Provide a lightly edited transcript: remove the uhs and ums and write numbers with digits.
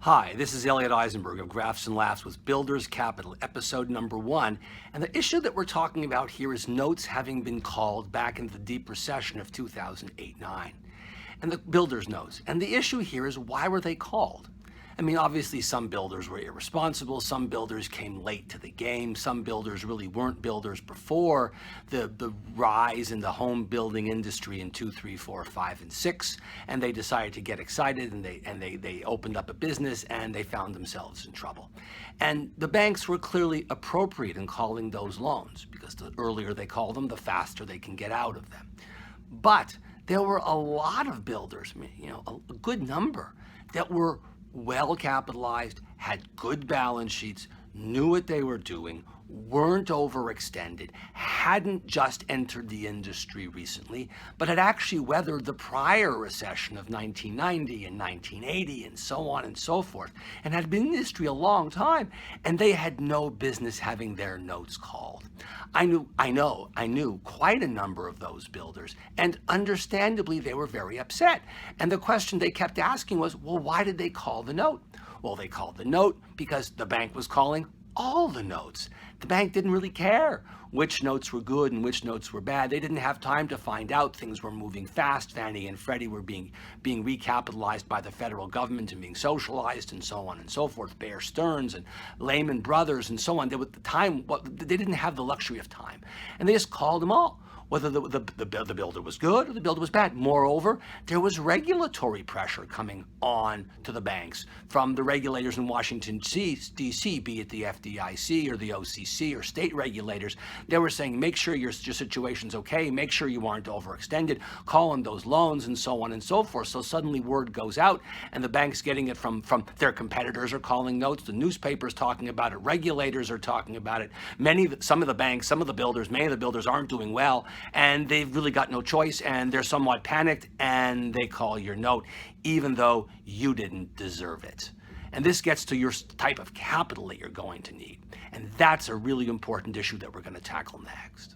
Hi, this is Elliot Eisenberg of Graphs and Laughs with Builders Capital, episode number 1. And the issue that we're talking about here is notes having been called back in the deep recession of 2008-9. And the builders' notes. And the issue here is, why were they called? I mean, obviously some builders were irresponsible, some builders came late to the game, some builders really weren't builders before the rise in the home building industry in 2, 3, 4, 5, and 6, and they decided to get excited and they opened up a business and they found themselves in trouble. And the banks were clearly appropriate in calling those loans, because the earlier they call them, the faster they can get out of them. But there were a lot of builders, a good number, that were well capitalized, had good balance sheets, knew what they were doing, weren't overextended, hadn't just entered the industry recently, but had actually weathered the prior recession of 1990 and 1980 and so on and so forth, and had been in the industry a long time, and they had no business having their notes called. I knew quite a number of those builders, and understandably they were very upset. And the question they kept asking was, well, why did they call the note? Well, they called the note because the bank was calling all the notes. The bank didn't really care which notes were good and which notes were bad. They didn't have time to find out. Things were moving fast. Fannie and Freddie were being recapitalized by the federal government and being socialized and so on and so forth. Bear Stearns and Lehman Brothers and so on. They didn't have the luxury of time. And they just called them all, whether the builder was good or the builder was bad. Moreover, there was regulatory pressure coming on to the banks from the regulators in Washington, D.C., be it the FDIC or the OCC or state regulators. They were saying, make sure your situation's okay, make sure you aren't overextended, call in those loans and so on and so forth. So suddenly word goes out and the bank's getting it from their competitors are calling notes, the newspapers talking about it, regulators are talking about it. Some of the banks, many of the builders aren't doing well, and they've really got no choice, and they're somewhat panicked, and they call your note, even though you didn't deserve it. And this gets to your type of capital that you're going to need. And that's a really important issue that we're going to tackle next.